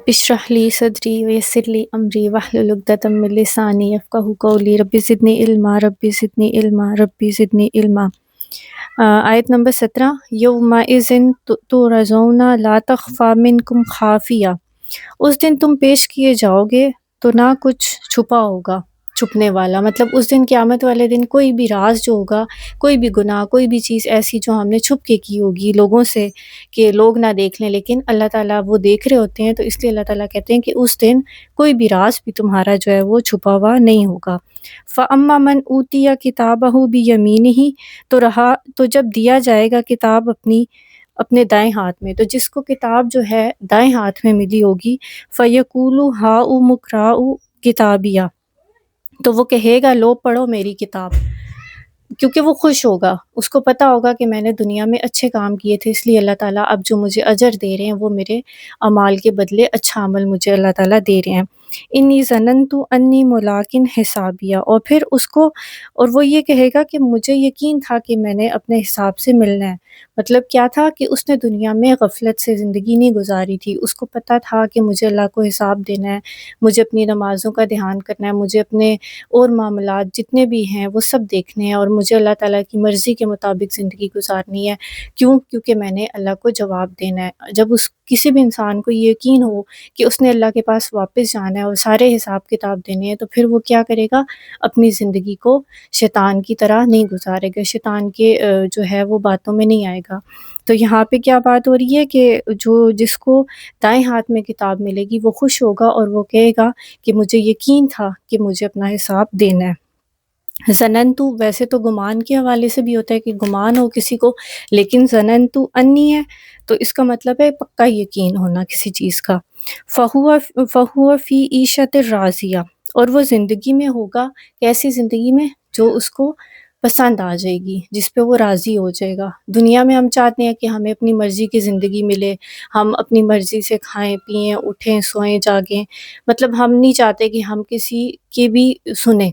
رب اشرح لی صدری ویسر لی امری واحلل عقدۃ من لسانی یفقہوا قولی رب زدنی علما رب زدنی علما رب زدنی علما۔ آیت نمبر 17 یومئذ تعرضون لا تخفی منکم خافیہ، اس دن تم پیش کیے جاؤ گے تو نہ کچھ چھپا ہوگا چھپنے والا، مطلب اس دن قیامت والے دن کوئی بھی راز جو ہوگا، کوئی بھی گناہ، کوئی بھی چیز ایسی جو ہم نے چھپ کے کی ہوگی لوگوں سے کہ لوگ نہ دیکھ لیں، لیکن اللہ تعالیٰ وہ دیکھ رہے ہوتے ہیں، تو اس لیے اللہ تعالیٰ کہتے ہیں کہ اس دن کوئی بھی راز بھی تمہارا جو ہے وہ چھپا ہوا نہیں ہوگا۔ فَأَمَّا مَنْ أُوتِیَ کِتَابَهُ بِیَمِینِهِ، تو جب دیا جائے گا کتاب اپنے دائیں ہاتھ میں، تو جس کو کتاب جو ہے دائیں ہاتھ میں ملی ہوگی، فَيَقُولُ هَاؤمُ اقْرَءُوا کتابیہ، تو وہ کہے گا لو پڑھو میری کتاب، کیونکہ وہ خوش ہوگا، اس کو پتہ ہوگا کہ میں نے دنیا میں اچھے کام کیے تھے، اس لیے اللہ تعالیٰ اب جو مجھے اجر دے رہے ہیں وہ میرے اعمال کے بدلے اچھا عمل مجھے اللہ تعالیٰ دے رہے ہیں۔ انی ظننت انی ملاق حسابیہ، اور پھر اور وہ یہ کہے گا کہ مجھے یقین تھا کہ میں نے اپنے حساب سے ملنا ہے۔ مطلب کیا تھا کہ اس نے دنیا میں غفلت سے زندگی نہیں گزاری تھی، اس کو پتہ تھا کہ مجھے اللہ کو حساب دینا ہے، مجھے اپنی نمازوں کا دھیان کرنا ہے، مجھے اپنے اور معاملات جتنے بھی ہیں وہ سب دیکھنے ہیں، اور مجھے اللہ تعالیٰ کی مرضی کے مطابق زندگی گزارنی ہے۔ کیونکہ میں نے اللہ کو جواب دینا ہے۔ جب کسی بھی انسان کو یہ یقین ہو کہ اس نے اللہ کے پاس واپس جانا ہے اور سارے حساب کتاب دینے ہیں، تو پھر وہ کیا کرے گا؟ اپنی زندگی کو شیطان کی طرح نہیں گزارے گا، شیطان کے جو ہے وہ باتوں میں نہیں آئے گا۔ تو یہاں پہ کیا بات ہو رہی ہے کہ جس کو دائیں ہاتھ میں کتاب ملے گی وہ خوش ہوگا، اور وہ کہے گا کہ مجھے یقین تھا کہ مجھے اپنا حساب دینا ہے۔ ظننتو ویسے تو گمان کے حوالے سے بھی ہوتا ہے کہ گمان ہو کسی کو، لیکن ظننتو انی ہے تو اس کا مطلب ہے پکا یقین ہونا کسی چیز کا۔ فہو فی عیشت راضیہ، اور وہ زندگی میں ہوگا، کیسی زندگی میں؟ جو اس کو پسند آ جائے گی، جس پہ وہ راضی ہو جائے گا۔ دنیا میں ہم چاہتے ہیں کہ ہمیں اپنی مرضی کی زندگی ملے، ہم اپنی مرضی سے کھائیں پئیں، اٹھیں سوئیں جاگیں، مطلب ہم نہیں چاہتے کہ ہم کسی کی بھی سنیں۔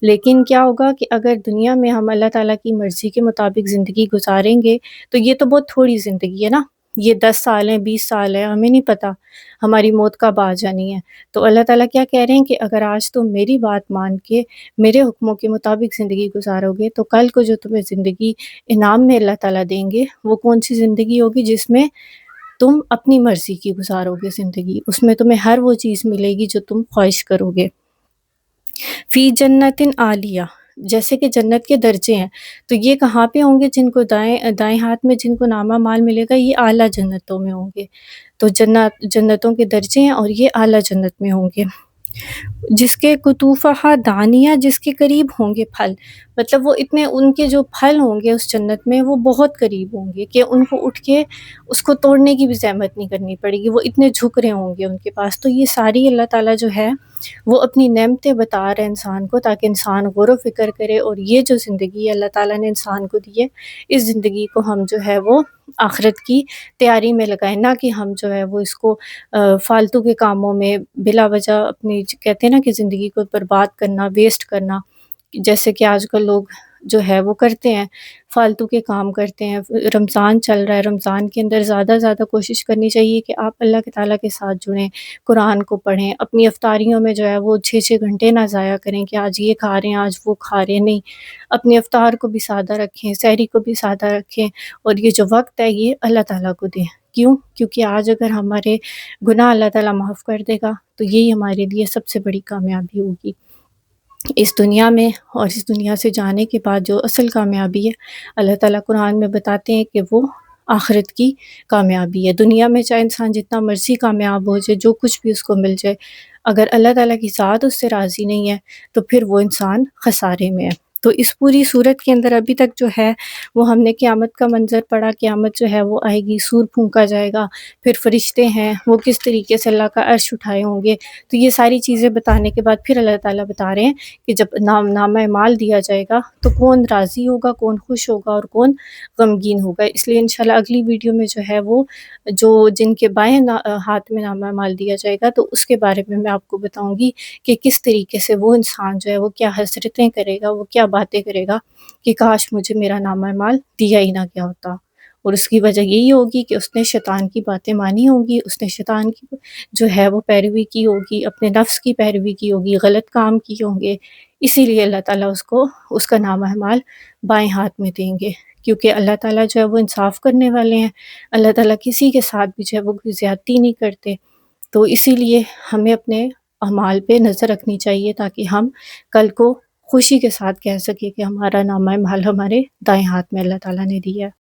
لیکن کیا ہوگا کہ اگر دنیا میں ہم اللہ تعالیٰ کی مرضی کے مطابق زندگی گزاریں گے تو یہ تو بہت تھوڑی زندگی ہے نا، یہ 10 سال ہیں، 20 سال ہیں، ہمیں نہیں پتہ ہماری موت کب آ جانی ہے۔ تو اللہ تعالیٰ کیا کہہ رہے ہیں کہ اگر آج تم میری بات مان کے میرے حکموں کے مطابق زندگی گزارو گے تو کل کو جو تمہیں زندگی انعام میں اللہ تعالیٰ دیں گے وہ کون سی زندگی ہوگی؟ جس میں تم اپنی مرضی کی گزارو گے زندگی، اس میں تمہیں ہر وہ چیز ملے گی جو تم خواہش کرو گے۔ فی جنت عالیہ، جیسے کہ جنت کے درجے ہیں، تو یہ کہاں پہ ہوں گے؟ جن کو دائیں ہاتھ میں جن کو نامہ مال ملے گا یہ اعلیٰ جنتوں میں ہوں گے۔ تو جنتوں کے درجے ہیں اور یہ اعلیٰ جنت میں ہوں گے۔ جس کے قطوفہا دانیہ، جس کے قریب ہوں گے پھل، مطلب وہ اتنے ان کے جو پھل ہوں گے اس جنت میں وہ بہت قریب ہوں گے کہ ان کو اٹھ کے اس کو توڑنے کی بھی زحمت نہیں کرنی پڑے گی، وہ اتنے جھک رہے ہوں گے ان کے پاس۔ تو یہ ساری اللہ تعالیٰ جو ہے وہ اپنی نعمتیں بتا رہے ہیں انسان کو، تاکہ انسان غور و فکر کرے، اور یہ جو زندگی اللہ تعالیٰ نے انسان کو دی ہے اس زندگی کو ہم جو ہے وہ آخرت کی تیاری میں لگائیں، نہ کہ ہم جو ہے وہ اس کو فالتو کے کاموں میں بلا وجہ اپنی کہتے ہیں نا کہ زندگی کو برباد کرنا، ویسٹ کرنا، جیسے کہ آج کل لوگ جو ہے وہ کرتے ہیں، فالتو کے کام کرتے ہیں۔ رمضان چل رہا ہے، رمضان کے اندر زیادہ زیادہ کوشش کرنی چاہیے کہ آپ اللہ کے تعالیٰ کے ساتھ جڑیں، قرآن کو پڑھیں، اپنی افطاریوں میں جو ہے وہ 6 گھنٹے نہ ضائع کریں کہ آج یہ کھا رہے ہیں آج وہ کھا رہے ہیں، نہیں، اپنی افطار کو بھی سادہ رکھیں، سحری کو بھی سادہ رکھیں، اور یہ جو وقت ہے یہ اللہ تعالیٰ کو دیں۔ کیونکہ آج اگر ہمارے گناہ اللہ تعالیٰ معاف کر دے گا تو یہی ہمارے لیے سب سے بڑی کامیابی ہوگی اس دنیا میں، اور اس دنیا سے جانے کے بعد جو اصل کامیابی ہے اللہ تعالیٰ قرآن میں بتاتے ہیں کہ وہ آخرت کی کامیابی ہے۔ دنیا میں چاہے انسان جتنا مرضی کامیاب ہو جائے، جو کچھ بھی اس کو مل جائے، اگر اللہ تعالیٰ کی ذات اس سے راضی نہیں ہے تو پھر وہ انسان خسارے میں ہے۔ تو اس پوری صورت کے اندر ابھی تک جو ہے وہ ہم نے قیامت کا منظر پڑھا، قیامت جو ہے وہ آئے گی، سور پھونکا جائے گا، پھر فرشتے ہیں وہ کس طریقے سے اللہ کا عرش اٹھائے ہوں گے۔ تو یہ ساری چیزیں بتانے کے بعد پھر اللہ تعالیٰ بتا رہے ہیں کہ جب نامہ مال دیا جائے گا تو کون راضی ہوگا، کون خوش ہوگا اور کون غمگین ہوگا۔ اس لیے انشاءاللہ اگلی ویڈیو میں جو ہے وہ جن کے بائیں ہاتھ میں نامہ مال دیا جائے گا تو اس کے بارے میں آپ کو بتاؤں گی کہ کس طریقے سے وہ انسان جو ہے وہ کیا حسرتیں کرے گا، وہ کیا باتیں کرے گا کہ کاش مجھے میرا نامہ مال دیا ہی نہ گیا ہوتا۔ اور اس کی وجہ یہی ہوگی کہ اس نے شیطان کی باتیں مانی ہوں گی، اس نے شیطان کی جو ہے وہ پیروی کی ہوگی، اپنے نفس کی پیروی کی ہوگی، غلط کام کیے ہوں گے، اسی لیے اللہ تعالیٰ اس کو اس کا نام اعمال بائیں ہاتھ میں دیں گے، کیونکہ اللہ تعالیٰ جو ہے وہ انصاف کرنے والے ہیں، اللہ تعالیٰ کسی کے ساتھ بھی جو ہے وہ کوئی زیادتی نہیں کرتے، تو اسی لیے ہمیں اپنے اعمال پہ نظر رکھنی چاہیے تاکہ ہم کل کو خوشی کے ساتھ کہہ سکیں کہ ہمارا نامہ اعمال ہمارے دائیں ہاتھ میں اللہ تعالیٰ نے دیا ہے۔